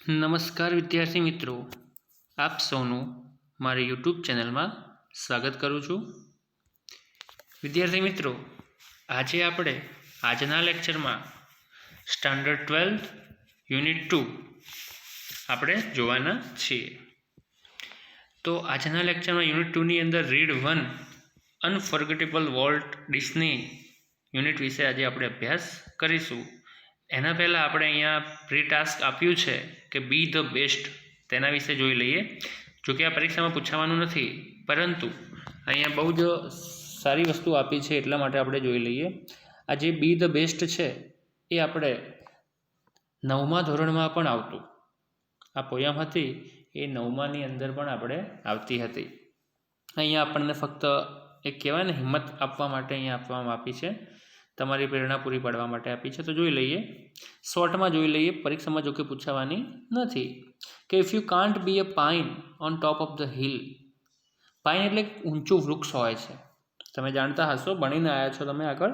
નમસ્કાર વિદ્યાર્થી મિત્રો, આપ સૌનું મારી યુટ્યુબ ચેનલમાં સ્વાગત કરું છું. વિદ્યાર્થી મિત્રો, આજે આપણે આજના લેક્ચરમાં સ્ટાન્ડર્ડ 12 યુનિટ 2 આપણે જોવાના છીએ. તો આજના લેક્ચરમાં યુનિટ 2ની અંદર રીડ 1 અનફોર્ગેટેબલ વોલ્ટ ડિઝની યુનિટ વિશે આજે આપણે અભ્યાસ કરીશું. એના પહેલાં આપણે અહીંયા પ્રી ટાસ્ક આપ્યું છે કે બી ધ બેસ્ટ, તેના વિશે જોઈ લઈએ. જોકે આ પરીક્ષામાં પૂછાવાનું નથી, પરંતુ અહીંયા બહુ જ સારી વસ્તુ આપી છે એટલા માટે આપણે જોઈ લઈએ. આ જે બી ધ બેસ્ટ છે એ આપણે 9મા ધોરણમાં પણ આવતું. આ પોયમ હતી એ 9માની અંદર પણ આપણે આવતી હતી. અહીંયા આપણને ફક્ત એક કહેવાય ને હિંમત આપવા માટે અહીંયા આપવામાં આપી છે, તમારી પ્રેરણા પૂરી પાડવા માટે આપી છે. તો જોઈ લઈએ, શોર્ટમાં જોઈ લઈએ, પરીક્ષામાં જોકે પૂછાવાની નથી. કે if you can't be a pine on top of the hill. Pine એટલે ઊંચું વૃક્ષ હોય છે, તમે જાણતા હશો, ભણીને આવ્યા છો તમે આગળ.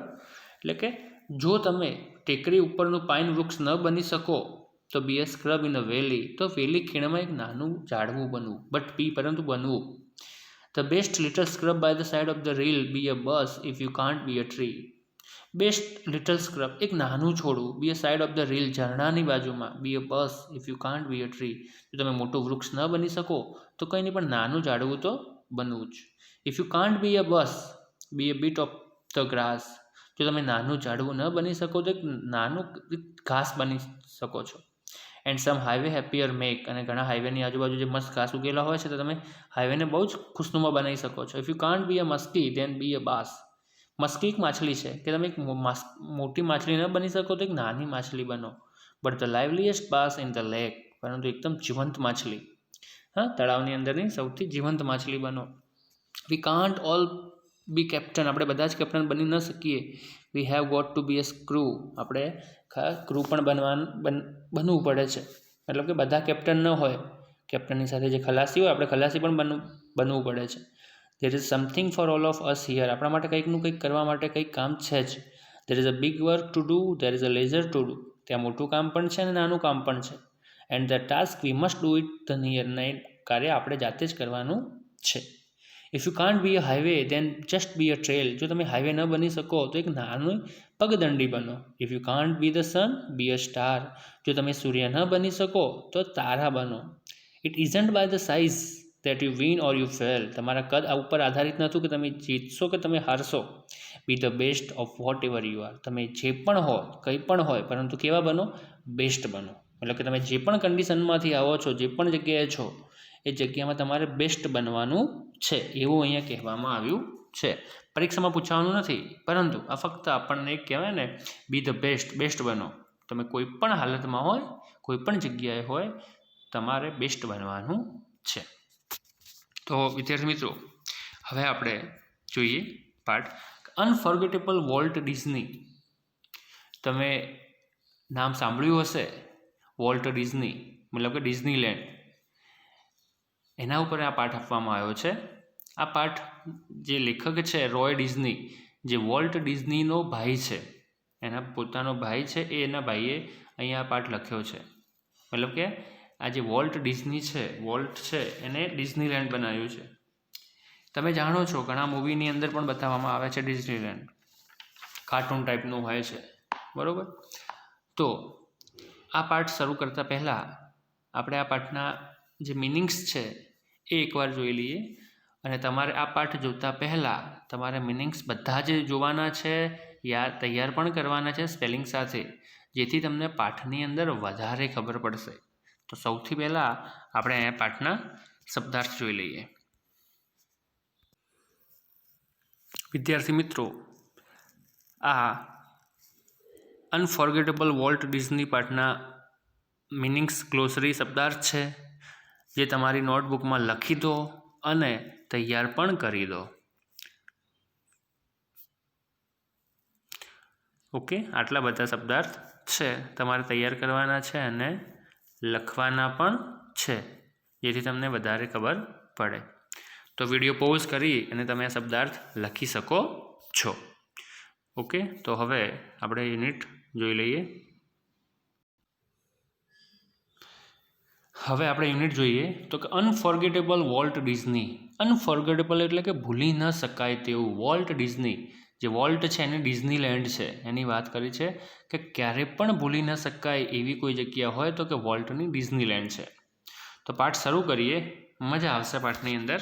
એટલે કે જો તમે ટેકરી ઉપરનું પાઇન વૃક્ષ ન બની શકો તો બી અ સ્ક્રબ ઇન અ વેલી, તો વેલી ખીણમાં એક નાનું ઝાડવું બનવું, બટ બી પરંતુ બનવું. The best little scrub by the side of the rill be a bush if you can't be a tree. Best little scrub એક નાનું છોડવું, be a side of the rill ઝરણાની બાજુમાં, be a bush if you can't be a tree. જો તમે મોટું વૃક્ષ ન બની શકો તો કંઈ નહીં, પણ નાનું ઝાડવું તો બનવું જ. If you can't be a bush be a bit of the grass. જો તમે નાનું ઝાડવું ન બની શકો તો એક નાનું ઘાસ બની શકો છો. And sum highway happier make, અને ઘણા હાઈવેની આજુબાજુ જે મસ્ત ઘાસ ઉગેલા હોય છે તો તમે હાઈવેને બહુ જ ખુશનુમા બનાવી શકો છો. If you can't be a muskie then be a bass. Muskie એક માછલી છે કે તમે એક મોટી માછલી ન બની શકો તો એક નાની માછલી બનો. But the liveliest bass in the lake, પરંતુ એકદમ જીવંત માછલી, હા, તળાવની અંદરની સૌથી જીવંત માછલી બનો. We can't all be captain, આપણે બધા જ કેપ્ટન બની ન શકીએ. We have got to be a crew, આપણે ક્રૂ પણ બનવું પડે છે. મતલબ કે બધા કેપ્ટન ન હોય, કેપ્ટનની સાથે જે ખલાસી હોય આપણે ખલાસી પણ બનવું પડે છે. There is something for all of us here, આપણા માટે કંઈકનું કંઈક કરવા માટે કંઈક કામ છે જ. There is a big work to do, there is a lesser to do, ત્યાં મોટું કામ પણ છે અને નાનું કામ પણ છે. And the task we must do it the near, એ કાર્ય આપણે જાતે જ કરવાનું છે. If you can't be a highway then just be a trail, જો તમે હાઈવે ન બની શકો તો એક નાનું પગદંડી બનો. If you can't be the sun be a star, જો તમે સૂર્ય ન બની શકો તો તારા બનો. It isn't by the size that you win or you fail, તમારા કદ આ ઉપર આધારિત નથી કે તમે જીતશો કે તમે હારશો. Be the best of whatever you are, તમે જે પણ હો, કંઈ પણ હોય, પરંતુ કેવા બનો? બેસ્ટ બનો. મતલબ કે તમે જે પણ કન્ડિશનમાંથી આવો છો, જે પણ જગ્યાએ છો, એ જગ્યામાં તમારે બેસ્ટ બનવાનું છે, એવું અહીંયા કહેવામાં આવ્યું છે. પરીક્ષામાં પૂછવાનું નથી, પરંતુ આ ફક્ત આપણને એક કહેવાય ને, બી ધ બેસ્ટ બનો. તમે કોઈ પણ હાલતમાં હોય, કોઈ પણ જગ્યાએ હોય, તમારે બેસ્ટ બનવાનું છે. તો વિદ્યાર્થી મિત્રો, હવે આપણે જોઈએ પાઠ અનફોર્ગેટેબલ વોલ્ટ ડિઝની. તમે નામ સાંભળ્યું હશે, વોલ્ટ ડિઝની, મતલબ કે ડિઝનીલેન્ડ. એના ઉપર આ પાઠ આપવામાં આવ્યો છે. આ પાઠ જે લેખક છે રોય ડિઝની, જે વોલ્ટ ડિઝનીનો ભાઈ છે, એના પોતાનો ભાઈ છે, એ એના ભાઈએ અહીંયા આ પાઠ લખ્યો છે. મતલબ કે આ જે વોલ્ટ ડિઝની છે, વોલ્ટ છે, એને ડિઝનીલેન્ડ બનાવ્યું છે. તમે જાણો છો ઘણા મૂવીની અંદર પણ બતાવવામાં આવે છે ડિઝનીલેન્ડ, કાર્ટૂન ટાઈપનું હોય છે, બરાબર. તો આ પાઠ શરૂ કરતાં પહેલાં આપણે આ પાઠના જે મિનિંગ્સ છે એ એકવાર જોઈ લઈએ. અને તમારે આ પાઠ જોતા પહેલાં તમારે મિનિંગ્સ બધા જ જોવાના છે, તૈયાર પણ કરવાના છે સ્પેલિંગ સાથે, જેથી તમને પાઠની અંદર વધારે ખબર પડશે. તો સૌથી પહેલાં આપણે આ પાઠના શબ્દાર્થ જોઈ લઈએ. વિદ્યાર્થી મિત્રો, આ અનફોર્ગેટેબલ વોલ્ટ ડિઝની પાઠના મિનિંગ્સ ગ્લોસરી શબ્દાર્થ છે, જે તમારી નોટબુકમાં લખી દો અને તૈયાર પણ કરી દો. ઓકે, આટલા બધા શબ્દાર્થ છે, તમારે તૈયાર કરવાના છે અને લખવાના પણ છે, જેથી તમને વધારે ખબર પડે. તો વિડીયો પોઝ કરી અને તમે આ શબ્દાર્થ લખી શકો છો. ઓકે, તો હવે આપણે યુનિટ જોઈ લઈએ. હવે આપણે યુનિટ જોઈએ તો કે અનફોર્ગેટેબલ વોલ્ટ ડિઝની. અનફોર્ગેટેબલ એટલે કે ભૂલી ન શકાય તેવું. વોલ્ટ ડિઝની, જે વોલ્ટ છે એની ડિઝનીલેન્ડ છે એની વાત કરી છે કે ક્યારે પણ ભૂલી ન શકાય એવી કોઈ જગ્યા હોય તો કે વોલ્ટની ડિઝનીલેન્ડ છે. તો પાઠ શરૂ કરીએ, મજા આવશે પાઠની અંદર.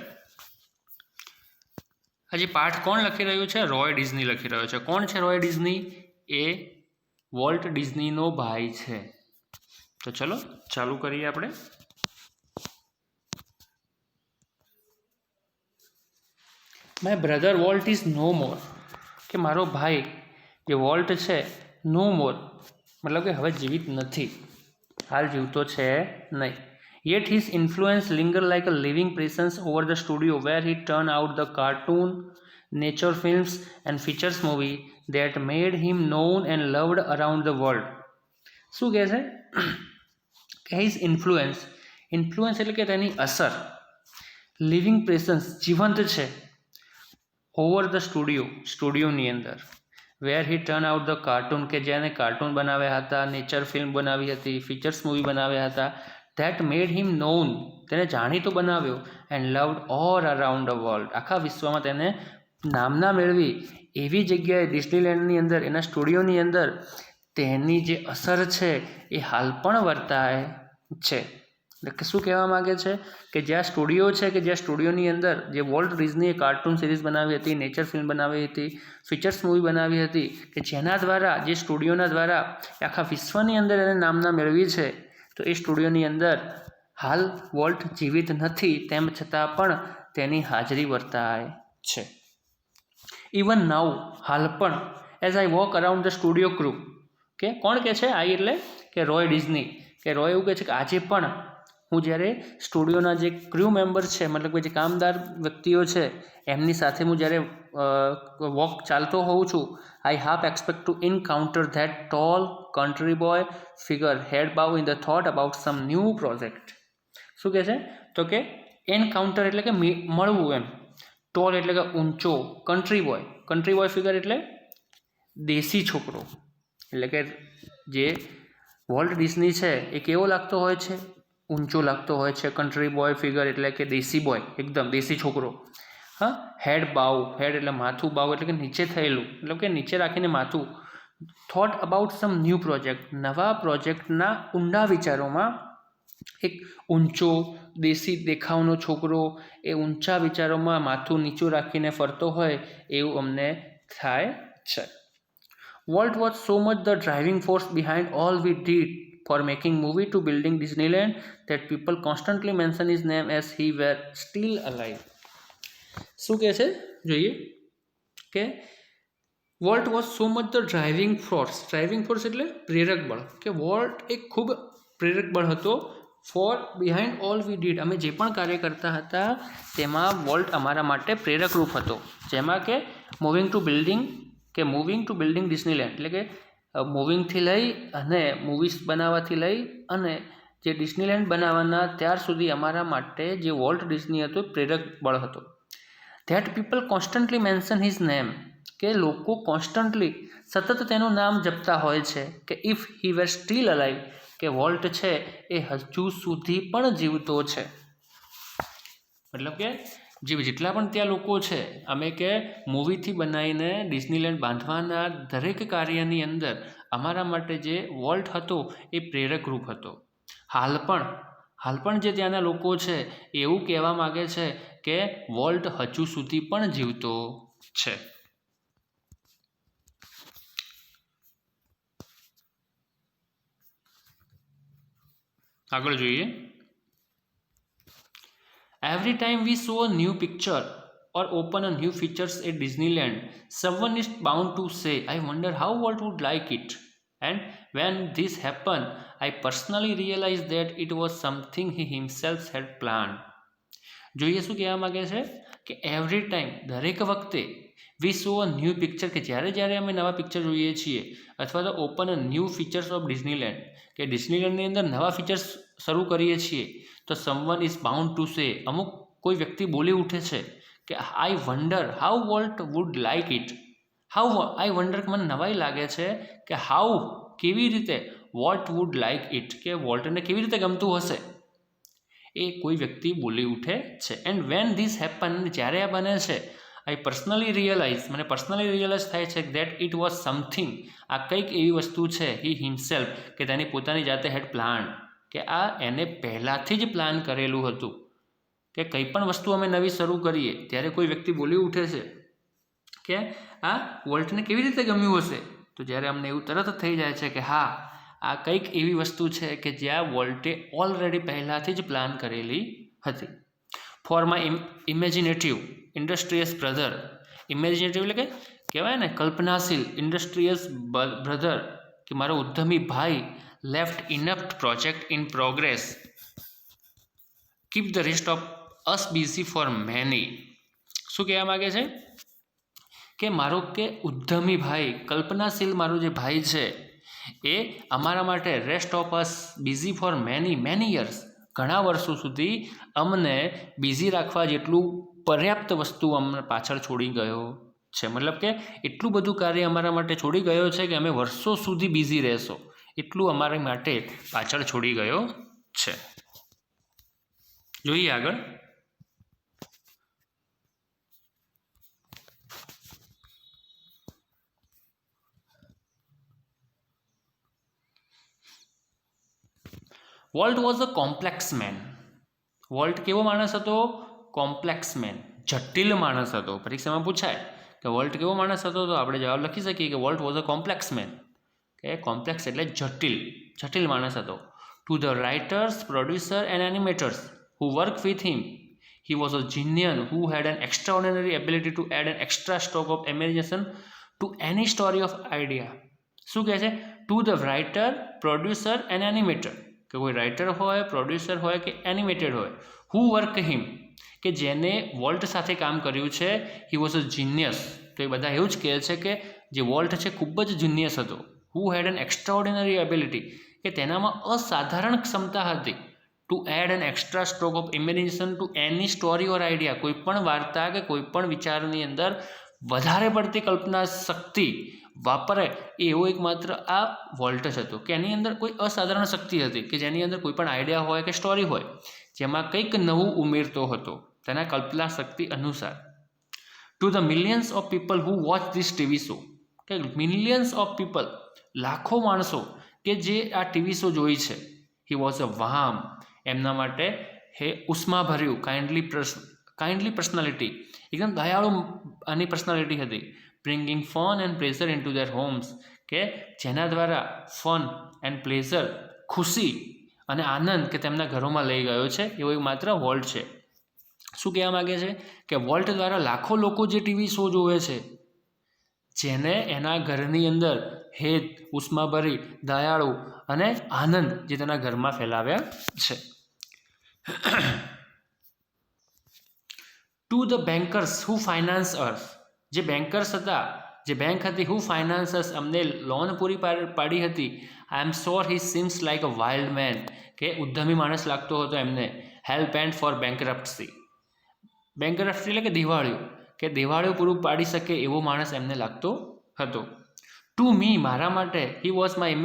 હજી પાઠ કોણ લખી રહ્યું છે? રોય ડિઝની લખી રહ્યો છે. કોણ છે રોય ડિઝની? એ વોલ્ટ ડિઝનીનો ભાઈ છે. તો ચલો ચાલુ કરીએ આપણે. My brother Walt is no more, કે મારો ભાઈ જે વોલ્ટ છે નો મોર મતલબ કે હવે જીવિત નથી, હાલ જીવતો છે નહીં. Yet his influence lingered like a living presence over the studio where he turned out the cartoon, nature films and features movie that made him known and loved around the world. શું કહે છે કે his influence એટલે કે તેની અસર, living presence જીવંત છે, over the સ્ટુડિયોની અંદર, where he turned out the cartoon કે જેને કાર્ટૂન બનાવ્યા હતા, નેચર ફિલ્મ બનાવી હતી, ફીચર્સ મૂવી બનાવ્યા હતા, that made him known તેને જાણીતો બનાવ્યો, and loved all around the world આખા વિશ્વમાં તેને નામના મેળવી એવી જગ્યાએ ડિઝનીલેન્ડની અંદર, એના સ્ટુડિયોની અંદર તેની જે અસર છે એ હાલ પણ વર્તાય છે. એટલે કે શું કહેવા માગે છે કે જ્યાં સ્ટુડિયો છે કે જ્યાં સ્ટુડિયોની અંદર જે વોલ્ટ ડિઝનીએ કાર્ટૂન સિરીઝ બનાવી હતી, નેચર ફિલ્મ બનાવી હતી, ફીચર્સ મૂવી બનાવી હતી, કે જેના દ્વારા, જે સ્ટુડિયોના દ્વારા આખા વિશ્વની અંદર એને નામના મેળવી છે, તો એ સ્ટુડિયોની અંદર હાલ વોલ્ટ જીવિત નથી, તેમ છતાં પણ તેની હાજરી વર્તાય છે. ઇવન નાઉ હાલ પણ, as I walk around the studio crew, કે કોણ કહે છે? આઈ એટલે કે રોય ડિઝની, કે રોય એવું કહે છે કે આજે પણ હું જ્યારે સ્ટુડિયોના જે ક્રૂ મેમ્બર છે, મતલબ કે જે કામદાર વ્યક્તિઓ છે એમની સાથે હું જ્યારે વોક ચાલતો હોઉં છું, I half expect to encounter that tall country boy figure head bowed in the thought about some new project. શું કહે છે? તો કે એન્કાઉન્ટર એટલે કે મળવું એમ, ટોલ એટલે કે ઊંચો, કન્ટ્રી બોય ફિગર એટલે દેશી છોકરો. એટલે કે જે વોલ્ટ ડિઝની છે એ કેવો લાગતો હોય છે? ઊંચો લાગતો હોય છે. કન્ટ્રી બોય ફિગર એટલે કે દેશી બોય, એકદમ દેશી છોકરો. હા, હેડ એટલે માથું, બાવ એટલે કે નીચે થયેલું, એટલે કે નીચે રાખીને માથું. Thought about some new project, નવા પ્રોજેક્ટના ઊંડા વિચારોમાં એક ઊંચો દેશી દેખાવનો છોકરો એ ઊંચા વિચારોમાં માથું નીચું રાખીને ફરતો હોય એવું અમને થાય છે. Walt was so much the driving force behind all we did for making movie to building Disneyland that people constantly mention his name as he were still alive. શું કહે છે જોઈએ કે Walt was so much the driving force એટલે પ્રેરક બળ, કે volt એક ખૂબ પ્રેરક બળ હતો for behind all we did, અમે જે પણ કાર્ય કરતા હતા તેમાં વોલ્ટ અમારા માટે પ્રેરક રૂપ હતો. જેમાં કે મૂવિંગ ટુ બિલ્ડિંગ ડિઝનીલેન્ડ, એટલે કે મૂવિંગથી લઈ અને મૂવીઝ બનાવવાથી લઈ અને જે ડિઝનીલેન્ડ બનાવવાના ત્યાર સુધી અમારા માટે જે વોલ્ટ ડિઝની હતો પ્રેરક બળ હતો. That people constantly mention his name, કે લોકો કોન્સ્ટન્ટલી સતત તેનું નામ જપતા હોય છે કે if he wear steel alive, કે વોલ્ટ છે એ હજુ સુધી પણ જીવતો છે. મતલબ કે જેટલા પણ ત્યાં લોકો છે, અમે કે મૂવીથી બનાવીને ડિઝનીલેન્ડ બાંધવાના દરેક કાર્યની અંદર અમારા માટે જે વોલ્ટ હતો એ પ્રેરક રૂપ હતો. હાલ પણ જે ત્યાંના લોકો છે એવું કહેવા માગે છે કે વોલ્ટ હજુ સુધી પણ જીવતો છે. આગળ જોઈએ. Every time we saw a new picture or open a new features at Disneyland, someone is bound to say, I wonder how Walt would like it. And when this happened, I personally realized that it was something he himself had planned. જોઈએ શું કહેવા માગે છે કે every time, દરેક વખતે, વી સો a new picture, કે જ્યારે અમે નવા પિક્ચર જોઈએ છીએ, અથવા તો open a new features of Disneyland, કે ડિઝનીલેન્ડની અંદર નવા ફીચર્સ શરૂ કરીએ છીએ, તો someone is bound to say, અમુક કોઈ વ્યક્તિ બોલી ઉઠે છે કે I wonder how Walt would like it. I wonder, મને નવાઈ લાગે છે કે કેવી રીતે વોલ્ટ વુડ લાઇક ઇટ, કે વોલ્ટને કેવી રીતે ગમતું હશે. એ કોઈ વ્યક્તિ બોલી ઉઠે છે. એન્ડ વેન ધીસ હેપન, જ્યારે આ બને છે, આઈ પર્સનલી રિયલાઇઝ, મને પર્સનલી રિયલાઇઝ થાય છે દેટ ઇટ વોઝ સમથિંગ, આ કંઈક એવી વસ્તુ છે, હી હિમસેલ્ફ, કે તેની પોતાની જાતે હેડ પ્લાન, કે આ એને પહેલાંથી જ પ્લાન કરેલું હતું, કે કંઈ પણ વસ્તુ અમે નવી શરૂ કરીએ ત્યારે કોઈ વ્યક્તિ બોલી ઉઠે છે કે આ વોલ્ટને કેવી રીતે ગમ્યું હશે, તો જ્યારે અમને એવું તરત જ થઈ જાય છે કે હા આ કંઈક એવી વસ્તુ છે કે જ્યાં વોલ્ટે ઓલરેડી પહેલાંથી જ પ્લાન કરેલી હતી. For my imaginative ઇન્ડસ્ટ્રીયસ brother, imaginative એટલે કે કહેવાય ને કલ્પનાશીલ, ઇન્ડસ્ટ્રીયસ બ્રધર, કે મારો ઉદ્યમી ભાઈ, left enough project in progress, keep the rest of us busy for many. શું કહેવા માગે છે કે મારો કે ઉદ્યમી ભાઈ, કલ્પનાશીલ મારો જે ભાઈ છે એ અમારા માટે rest of us busy for many years, ઘણા વર્ષો સુધી અમને બિઝી રાખવા જેટલું પર્યાપ્ત વસ્તુ અમને પાછળ છોડી ગયો છે. મતલબ કે એટલું બધું કાર્ય અમારા માટે છોડી ગયો છે કે અમે વર્ષો સુધી બિઝી રહેશો એટલું અમારા માટે પાછળ છોડી ગયો છે. જોઈએ આગળ. Walt was a complex man. Walt કેવો માણસ હતો? કોમ્પ્લેક્સ મેન, જટિલ માણસ હતો. પરીક્ષામાં પૂછાય કે વોલ્ટ કેવો માણસ હતો, તો આપણે જવાબ લખી શકીએ કે Walt was a complex man, કે કોમ્પ્લેક્સ એટલે જટિલ માણસ હતો. To the writers, producer and animators who worked with him, he was a genius who had an extraordinary ability to add an extra stroke of imagination to any story of idea. શું કહે છે? To the writer, producer and animator, કે કોઈ writer હોય, producer હોય કે animated હોય. હુ work હિમ, કે જેને વોલ્ટ સાથે કામ કર્યું છે, હી વોઝ અ જીનિયસ, તો એ બધા એવું જ કહે છે કે જે વોલ્ટ છે ખૂબ જ જીનિયસ હતો. Who had an extraordinary ability, કે તેનામાં અસાધારણ ક્ષમતા હતી. To add an extra stroke of imagination to any story or idea, કોઈ પણ વાર્તા કે કોઈ પણ વિચારની અંદર વધારે પડતી કલ્પના શક્તિ વાપરે એવો એકમાત્ર આ વોલ્ટ જ હતો, કે એની અંદર કોઈ અસાધારણ શક્તિ હતી કે જેની અંદર કોઈ પણ આઈડિયા હોય કે સ્ટોરી હોય જેમાં કંઈક નવું ઉમેરતો હતો તેના કલ્પના શક્તિ અનુસાર. To the millions of people who watch this TV show, કે મિલિયન્સ ઓફ પીપલ, લાખો માણસો કે જે આ ટીવી શો જોઈ છે, હી વોઝ અ વામ, એમના માટે હે ઉષ્માભર્યું, કાઇન્ડલી પર્સનાલિટી, એકદમ દયાળુ આની પર્સનાલિટી હતી. Bringing fun and pleasure into their homes, કે જેના દ્વારા ફન એન્ડ પ્લેઝર, ખુશી અને આનંદ કે તેમના ઘરોમાં લઈ ગયો છે એવો એક માત્ર વોલ્ટ છે. શું કહેવા માગે છે કે વોલ્ટ દ્વારા લાખો લોકો જે ટીવી શો જોવે છે, જેને એના ઘરની અંદર હેત, ઉષ્માભરી, દયાળુ અને આનંદ જે તેના ઘરમાં ફેલાવ્યા છે. To the bankers who finance ours, જે બેન્કર્સ હતા, જે બેંક હતી, હુ ફાઇનાન્સ અર્સ, અમને લોન પૂરી પાડી હતી. I am sure he seems like a wild man, કે ઉદ્યમી માણસ લાગતો હતો એમને. Help and for bankruptcy, bankruptcy એટલે કે દિવાળીઓ, કે દિવાળીઓ પૂરું પાડી શકે એવો માણસ એમને લાગતો હતો. ટુ મી, મારા માટે, he was my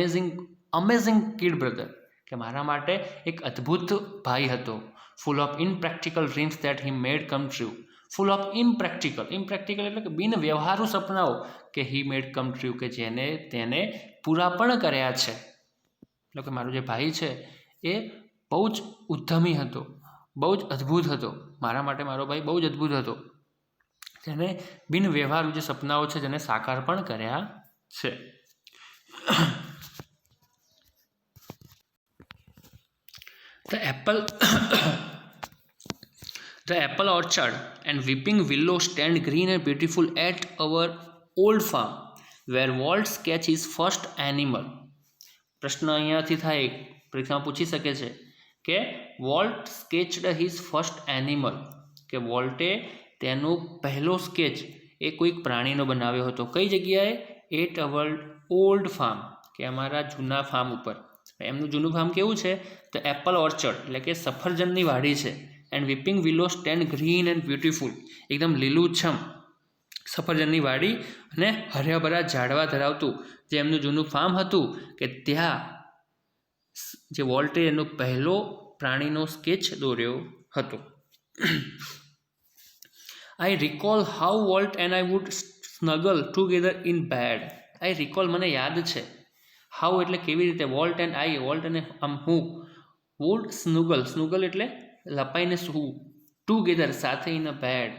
amazing kid brother, કે મારા માટે એક અદ્ભુત ભાઈ હતો. Full of impractical dreams that he made come true, full of impractical એટલે કે બિન વ્યવહારુ સપનાઓ કે હી મેડ કમ ટ્રુ, કે જેને તેને પૂરા પણ કર્યા છે. એટલે કે મારો જે ભાઈ છે એ બહુ જ ઉદ્યમી હતો, બહુ જ અદ્ભુત હતો. મારા માટે મારો ભાઈ બહુ જ અદ્ભુત હતો, તેને બિન વ્યવહારુ જે સપનાઓ છે જેને સાકાર પણ કર્યા છે. The apple orchard and weeping willow stand green and beautiful at our old farm, where Walt sketched his first animal. પ્રશ્ન અહીંયાથી થાય, પરીક્ષામાં પૂછી શકે છે કે વોલ્ટ સ્કેચ્ડ હિઝ ફર્સ્ટ એનિમલ, કે વોલ્ટે તેનો પહેલો સ્કેચ એ કોઈક પ્રાણીનો બનાવ્યો હતો. કઈ જગ્યાએ? એટ અવર ઓલ્ડ ફાર્મ, કે અમારા જૂના ફાર્મ ઉપર. એમનું જૂનું ફાર્મ કેવું છે? તો એપલ ઓર્ચર્ડ એટલે કે સફરજનની વાડી છે. And weeping willow stand green and beautiful, એકદમ લીલુંછમ સફરજનની વાડી અને હર્યાભરા ઝાડવા ધરાવતું જે એમનું જૂનું ફાર્મ હતું, કે ત્યાં જે વોલ્ટે એનો પહેલો પ્રાણીનો સ્કેચ દોર્યો હતો. I recall how Walt and I would snuggle together in bed. I recall મને યાદ છે. હાઉ એટલે કેવી રીતે, વોલ્ટ એન્ડ આઈ, વોલ્ટ અને હું, વુડ સ્નુગલ એટલે લપાઈને સૂવું, ટુગેધર સાથે ઇન અ બેડ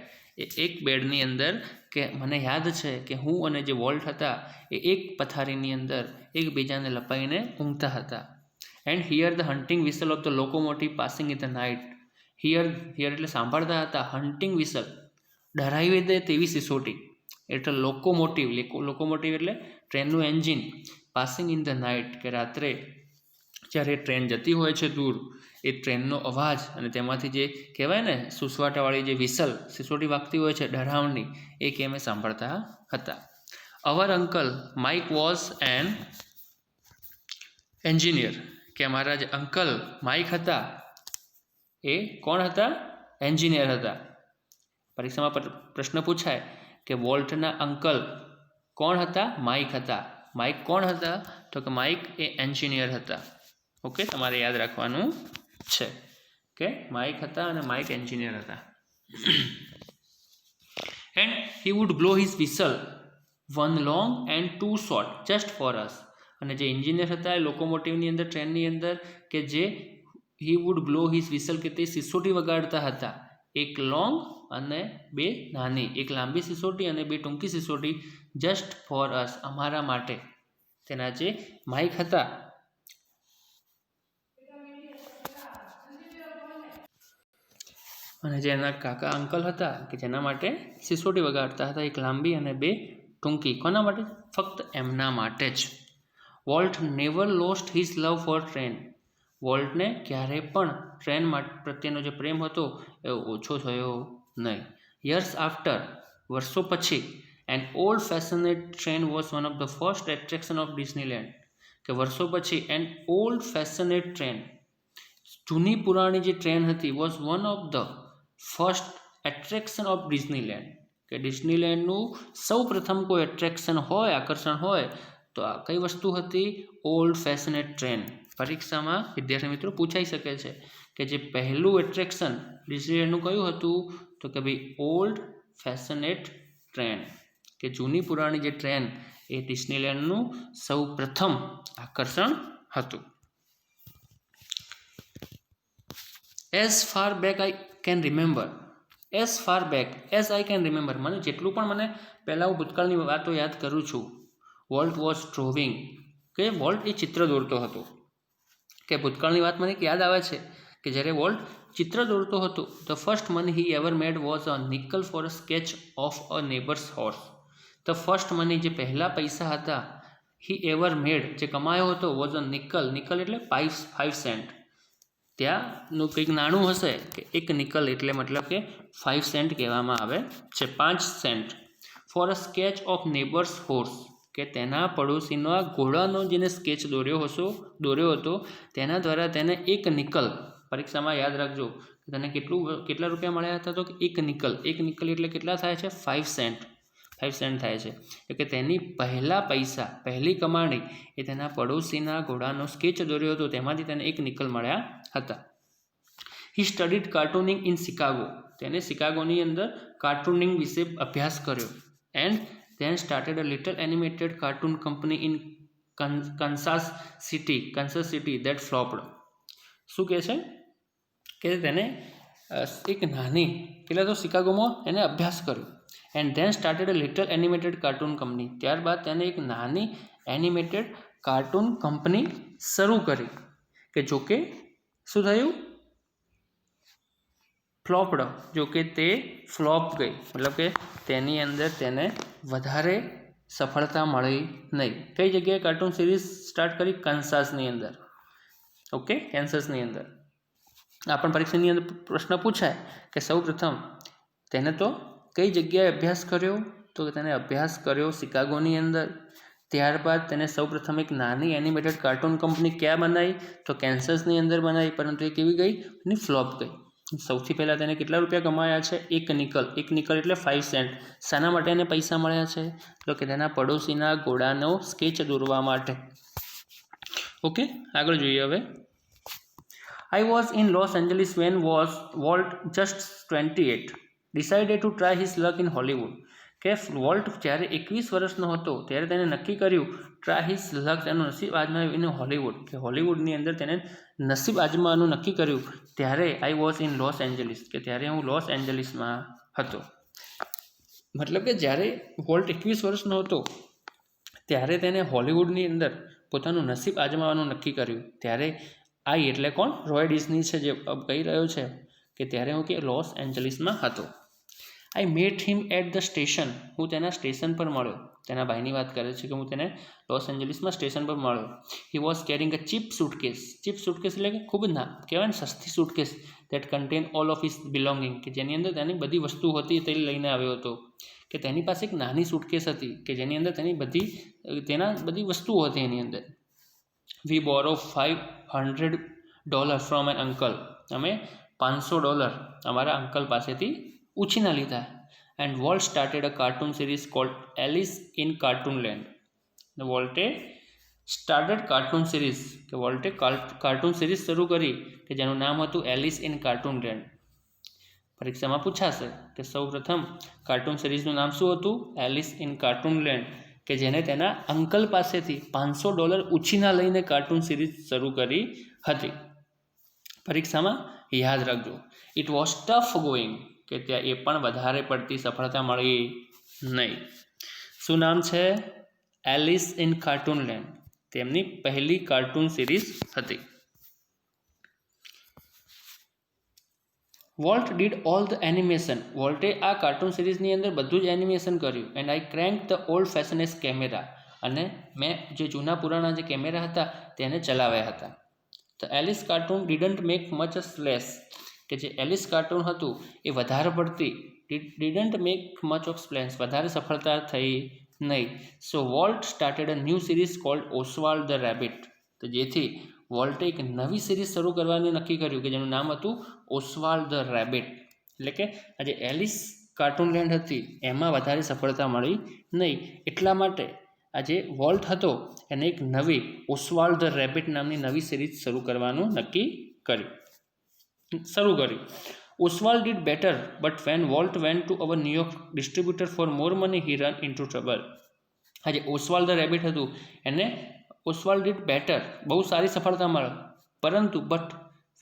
એ એક બેડની અંદર, કે મને યાદ છે કે હું અને જે વોલ્ટ હતા એ એક પથારીની અંદર એકબીજાને લપાઈને ઊંઘતા હતા. And here the hunting whistle of the locomotive passing in the night. Here એટલે સાંભળતા હતા, હન્ટિંગ વિસલ ડરાવી દે તેવી સિસોટી, એટલે લોકોમોટિવ એટલે ટ્રેનનું engine, passing in the night કે રાત્રે જ્યારે ટ્રેન જતી હોય છે દૂર, એ ટ્રેનનો અવાજ અને તેમાંથી જે કહેવાય ને સુસવાટાવાળી જે વિસલ સિસોટી વાગતી હોય છે ડરાવની, એ કે અમે સાંભળતા હતા. Our uncle Mike was an engineer, કે અમારા જે અંકલ માઇક હતા એ કોણ હતા? એન્જિનિયર હતા. પરીક્ષામાં પ્રશ્ન પૂછાય કે વોલ્ટના અંકલ કોણ હતા? માઇક હતા. માઇક કોણ હતા? તો કે માઇક એ એન્જિનિયર હતા. ઓકે, તમારે યાદ રાખવાનું છે કે માઇક હતા અને માઇક એન્જિનિયર હતા. And he would blow his whistle, one long and two short, just for us. અને જે એન્જિનિયર હતા એ લોકોમોટિવની અંદર, ટ્રેનની અંદર, કે જે હી વુડ બ્લો હિઝ વિસલ કે તે સિસોટી વગાડતા હતા, એક લોંગ અને બે નાની, એક લાંબી સિસોટી અને બે ટૂંકી સિસોટી, જસ્ટ ફોર અસ અમારા માટે. તેના જે માઇક હતા અને જે એના કાકા અંકલ હતા કે જેના માટે સિસોટી વગાડતા હતા, એક લાંબી અને બે ટૂંકી. કોના માટે? ફક્ત એમના માટે જ. Walt never lost his love for train. વોલ્ટને ક્યારેય પણ ટ્રેન પ્રત્યેનો જે પ્રેમ હતો એ ઓછો થયો નહીં. યર્સ આફ્ટર, વર્ષો પછી, an old fashioned train was one of the first attraction of Disneyland. કે વર્ષો પછી એન ઓલ્ડ ફેશનેટ ટ્રેન, જૂની પુરાણી જે ટ્રેન હતી, was one of the first attraction of Disneyland, કે ડિઝનીલેન્ડનું સૌ પ્રથમ કોઈ એટ્રેક્શન હોય, આકર્ષણ હોય, તો આ કઈ વસ્તુ હતી? Old fashioned train. પરીક્ષામાં વિદ્યાર્થી મિત્રો પૂછાઈ શકે છે કે જે પહેલું એટ્રેક્શન ડિઝનીલેન્ડનું કયું હતું? તો કે ભાઈ ઓલ્ડ ફેશનેટ ટ્રેન, કે જૂની પુરાણી જે ટ્રેન એ ડિઝનીલેન્ડનું સૌ પ્રથમ આકર્ષણ હતું. As far back I can remember. As far back as I can remember, મને જેટલું પણ મને પહેલાં હું ભૂતકાળની વાતો યાદ કરું છું. વોલ્ટ વોઝ ડ્રોવિંગ, કે વોલ્ટ એ ચિત્ર દોરતો હતો. કે ભૂતકાળની વાત મને યાદ આવે છે કે જ્યારે વોલ્ટ ચિત્ર દોરતો હતો, the first money he ever made was a nickel four a sketch of a neighbours horse. The first money, જે પહેલા પૈસા હતા, હી એવર મેડ, જે કમાયો હતો, વોઝ અ નિકલ. નિકલ એટલે 5 સેન્ટ. ત્યાંનું કંઈક નાણું હશે કે એક નિકલ એટલે મતલબ કે 5 સેન્ટ કહેવામાં આવે છે, 5 cent. For a sketch of neighbour's horse, કે તેના પડોશીના ઘોડાનો જેને સ્કેચ દોર્યો હતો તેના દ્વારા તેને એક નિકલ. પરીક્ષામાં યાદ રાખજો કે તને કેટલા રૂપિયા મળ્યા હતા? તો એક નિકલ. એક નિકલ એટલે કેટલા થાય છે? 5 સેન્ટ. 5 સેન્ટ થાય છે. એટલે કે તેની પહેલી કમાણી એ તેના પડોશીના ઘોડાનો સ્કેચ દોર્યો હતો, તેમાંથી તેને એક નિકલ મળ્યા હતા. હી સ્ટડીડ કાર્ટૂનિંગ ઇન શિકાગો. તેને શિકાગોની અંદર કાર્ટૂનિંગ વિશે અભ્યાસ કર્યો. And then started a little animated cartoon company in Kansas City that flopped. શું કહે છે કે તેને એક નાની, પહેલાં તો શિકાગોમાં એને અભ્યાસ કર્યો. And then started a little animated cartoon company. ત્યારબાદ તેને એક નાની એનિમેટેડ કાર્ટૂન કંપની શરૂ કરી, કે જોકે શું થયું? ફ્લોપ્ડ, જોકે તે ફ્લોપ ગઈ, મતલબ કે તેની અંદર તેને વધારે સફળતા મળી નહીં. કઈ જગ્યાએ કાર્ટૂન સિરીઝ સ્ટાર્ટ કરી? કાન્સાસની અંદર. ઓકે, કેન્સસની અંદર. આ પણ પરીક્ષાની અંદર પ્રશ્ન પૂછાય કે સૌ પ્રથમ તેને તો કઈ જગ્યાએ અભ્યાસ કર્યો? તો તેને અભ્યાસ કર્યો શિકાગોની અંદર. ત્યારબાદ તેને સૌ પ્રથમ એક નાની એનિમેટેડ કાર્ટૂન કંપની ક્યાં બનાવી? તો કેન્સસની અંદર બનાવી, પરંતુ એ કેવી ગઈ? એની ફ્લોપ ગઈ. સૌથી પહેલાં તેને કેટલા રૂપિયા કમાયા છે? એક નિકલ. એક નિકલ એટલે 5 સેન્ટ. શાના માટે એને પૈસા મળ્યા છે? તો કે તેના પડોશીના ઘોડાનો સ્કેચ દોરવા માટે. ઓકે, આગળ જોઈએ હવે. I was in Los Angeles when was Walt just 28. Decided to try his luck in Hollywood. કે વોલ્ટ જ્યારે 21 વર્ષનો હતો ત્યારે તેને નક્કી કર્યું ટ્રાય હિઝ લક, તેનું નસીબ આજમાવ્યું ઇન હોલિવૂડ, કે હોલિવૂડની અંદર તેને નસીબ આજમાવાનું નક્કી કર્યું. ત્યારે I was in Los Angeles, કે ત્યારે હું લોસ એન્જલિસમાં હતો. મતલબ કે જ્યારે વોલ્ટ 21 વર્ષનો હતો ત્યારે તેને હોલિવૂડની અંદર પોતાનું નસીબ આજમાવાનું નક્કી કર્યું. ત્યારે આઈ એટલે કોણ? રોય ડિઝની છે, જે કહી રહ્યો છે કે ત્યારે હું કે લોસ એન્જલિસમાં હતો. I met him at the station, હું તેના સ્ટેશન પર મળ્યો. તેના ભાઈની વાત કરે છે કે હું તેને લોસ એન્જલિસમાં સ્ટેશન પર મળ્યો. He was carrying a cheap suitcase. Cheap suitcase એટલે કે ખૂબ જ કહેવાય ને સસ્તી suitcase. That contain all of his belonging, કે જેની અંદર તેની બધી વસ્તુ હતી તે લઈને આવ્યો હતો. કે તેની પાસે એક નાની સૂટકેસ હતી કે જેની અંદર તેની બધી વસ્તુઓ હતી એની અંદર. We borrow $500 from an uncle, અમે $500 અમારા અંકલ પાસેથી ઉછીના લીધા. And Walt started a cartoon series called Alice in cartoon land. વોલ્ટે સ્ટાર્ટેડ કાર્ટૂન સિરીઝ, કે વોલ્ટે કાર્ટૂન સિરીઝ શરૂ કરી કે જેનું નામ હતું એલિસ ઇન કાર્ટૂન લેન્ડ. પરીક્ષામાં પૂછાશે કે સૌ પ્રથમ કાર્ટૂન સિરીઝનું નામ શું હતું? એલિસ ઇન કાર્ટૂન લેન્ડ, કે જેને તેના અંકલ પાસેથી $500 ઉછીના લઈને કાર્ટૂન સિરીઝ શરૂ કરી હતી. પરીક્ષામાં યાદ રાખજો. ઇટ વોઝ ટફ ગોઈંગ, કે ત્યાં એ પણ વધારે પડતી સફળતા મળી નહીં. શું નામ છે? એલિસ ઇન કાર્ટૂન લેન્ડ, તેમની પહેલી કાર્ટૂન સિરીઝ હતી. Walt did all the animation, વોલ્ટે આ કાર્ટૂન સિરીઝની અંદર બધું જ એનિમેશન કર્યું. And I crank the old fashioned camera, અને મેં જે જૂના પુરાણા જે કેમેરા હતા તેને ચલાવ્યા હતા. The Alice cartoon didn't make much splash, કે જે એલિસ કાર્ટૂન હતું એ વધારે પડતી didn't make much of splash, વધારે સફળતા થઈ નહીં. So Walt started a new series called Oswald the rabbit, તો જેથી વોલ્ટે એક નવી સિરીઝ શરૂ કરવાનું નક્કી કર્યું કે જેનું નામ હતું ઓસ્વાલ્ડ ધ રેબિટ. એટલે કે આ જે એલિસ કાર્ટૂન લેન્ડ હતી એમાં વધારે સફળતા મળી નહીં, એટલા માટે આ જે વોલ્ટ હતો એને એક નવી ઓસ્વાલ્ડ ધ રેબિટ નામની નવી સિરીઝ શરૂ કરવાનું નક્કી કર્યું. Oswald did better, but when Walt went to our New York distributor for more money, he ran into trouble. આજે ઓસ્વાલ્ડ ધ રેબિટ હતું એને ઓસ્વાલ્ડ ડીડ બેટર, બહુ સારી સફળતા મળે, પરંતુ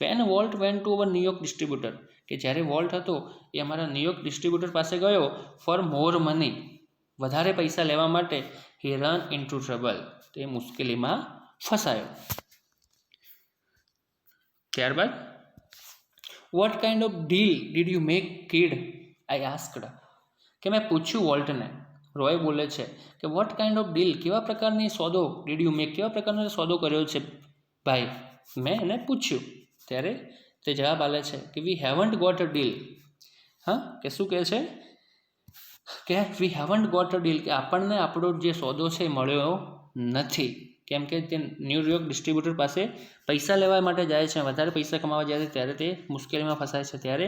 when Walt went to our New York distributor, કે જ્યારે વોલ્ટ હતો એ અમારા ન્યૂયોર્ક ડિસ્ટ્રીબ્યુટર પાસે ગયો ફોર મોર મની, વધારે પૈસા લેવા માટે, he run into trouble, તે મુશ્કેલીમાં ફસાયો. ત્યારબાદ what kind of deal did you make kid, I asked, કે મેં પૂછ્યું વોલ્ટને, રોય બોલે છે કે વોટ કાઇન્ડ ઓફ ડીલ, કેવા પ્રકારની સોદો, ડીડ યુ મેક, કેવા પ્રકારનો સોદો કર્યો છે ભાઈ, મેં એને પૂછ્યું. ત્યારે તે જવાબ આપે છે કે વી હેવન્ટ ગોટ અ ડીલ. હા, કે શું કહે છે કે વી હેવન્ટ ગોટ અ ડીલ, કે આપણને આપણો જે સોદો છે એ મળ્યો નથી. કેમ કે તે ન્યૂયોર્ક ડિસ્ટ્રીબ્યુટર પાસે પૈસા લેવા માટે જાય છે, વધારે પૈસા કમાવા જાય છે, ત્યારે તે મુશ્કેલીમાં ફસાય છે. ત્યારે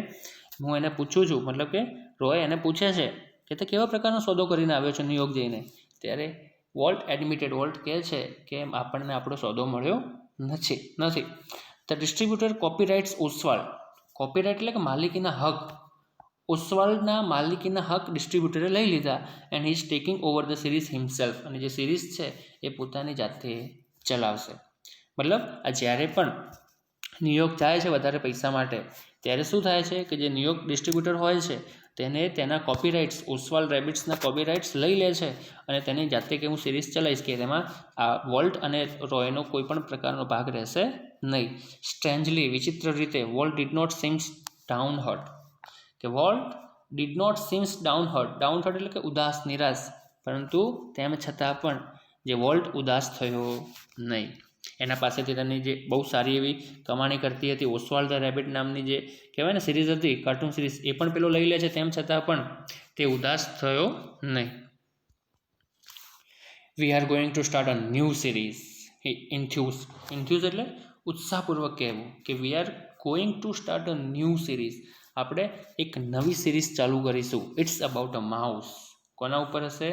હું એને પૂછું છું, મતલબ કે રોય એને પૂછે છે કે તે કેવા પ્રકારનો સોદો કરીને આવ્યો છે ન્યૂયોર્ક જઈને. ત્યારે વોલ્ટ કહે છે કે આપણને આપણો સોદો મળ્યો નથી. ધ ડિસ્ટ્રીબ્યુટર કોપીરાઇટ્સ ઓસ્વાલ્ડ, કોપીરાઇટ એટલે કે માલિકીના હક, ઓસ્વાલ્ડના માલિકીના હક ડિસ્ટ્રીબ્યુટરે લઈ લીધા. And he is taking over the series himself, અને જે સિરીઝ છે એ પોતાની જાતે ચલાવશે. મતલબ આ જ્યારે પણ ન્યૂયોર્ક જાય છે વધારે પૈસા માટે, ત્યારે શું થાય છે કે જે ન્યૂયોર્ક ડિસ્ટ્રીબ્યુટર હોય છે તેને તેના કોપીરાઇટ્સ, ઓસ્વાલ્ડ રેબિટ્સના કોપીરાઇટ્સ લઈ લે છે અને તેની જાતે કે હું સિરીઝ ચલાવીશ કે તેમાં આ વોલ્ટ અને રોયનો કોઈ પણ પ્રકારનો ભાગ રહેશે નહીં. સ્ટ્રેન્જલી, વિચિત્ર રીતે, Walt did not seems downhearted, કે Walt did not seems downhearted એટલે કે ઉદાસ, નિરાશ, પરંતુ તેમ છતાં પણ જે વોલ્ટ ઉદાસ થયો નહીં. એના પાસેથી તેની જે બહુ સારી એવી કમાણી કરતી હતી ઓસ્વાલ્ડ ધ રેબિટ નામની જે કહેવાય ને સિરીઝ હતી, કાર્ટૂન સિરીઝ, એ પણ પેલો લઈ લે છે, તેમ છતાં પણ તે ઉદાસ થયો નહીં. We are going to start a new series. Enthused એટલે ઉત્સાહપૂર્વક કહેવું કે we are going to start a new series, આપણે એક નવી સિરીઝ ચાલુ કરીશું. ઇટ્સ અબાઉટ અ માઉસ, કોના ઉપર હશે?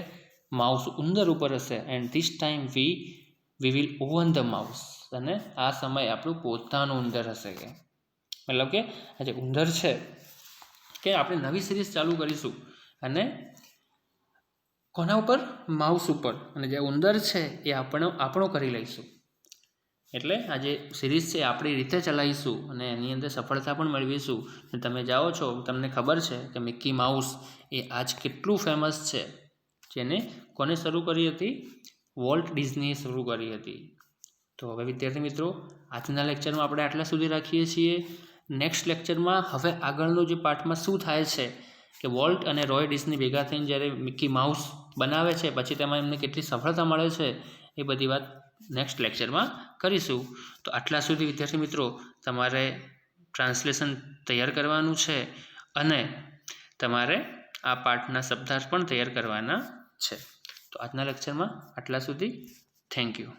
માઉસ, ઉંદર ઉપર હશે. And this time we will oven the mouse, અને આ સમય આપણું પોતાનું ઉંદર હશે કે મતલબ કે આ જે ઉંદર છે કે આપણે નવી સિરીઝ ચાલુ કરીશું અને કોના ઉપર માઉસ ઉપર અને જે ઉંદર છે એ આપણો કરી લઈશું એટલે આ જે સિરીઝ છે આપણી રીતે ચલાવીશું અને એની અંદર સફળતા પણ મેળવીશું અને તમે જાઓ છો તમને ખબર છે કે મિકી માઉસ એ આજ કેટલું ફેમસ છે જેને કોને શરૂ કરી હતી વોલ્ટ ડિઝનીએ શરૂ કરી હતી તો હવે વિદ્યાર્થી મિત્રો આજના લેક્ચરમાં આપણે આટલા સુધી રાખીએ છીએ નેક્સ્ટ લેક્ચરમાં હવે આગળનું જે પાર્ટમાં શું થાય છે કે વોલ્ટ અને રોય ડિઝની ભેગા થઈને જ્યારે મિકી માઉસ બનાવે છે પછી તેમાં એમને કેટલી સફળતા મળે છે એ બધી વાત નેક્સ્ટ લેક્ચરમાં કરીશું તો આટલા સુધી વિદ્યાર્થી મિત્રો તમારે ટ્રાન્સલેશન તૈયાર કરવાનું છે અને તમારે આ પાઠના શબ્દાર્થ પણ તૈયાર કરવાના છે તો આજના લેક્ચરમાં આટલા સુધી થેન્ક યુ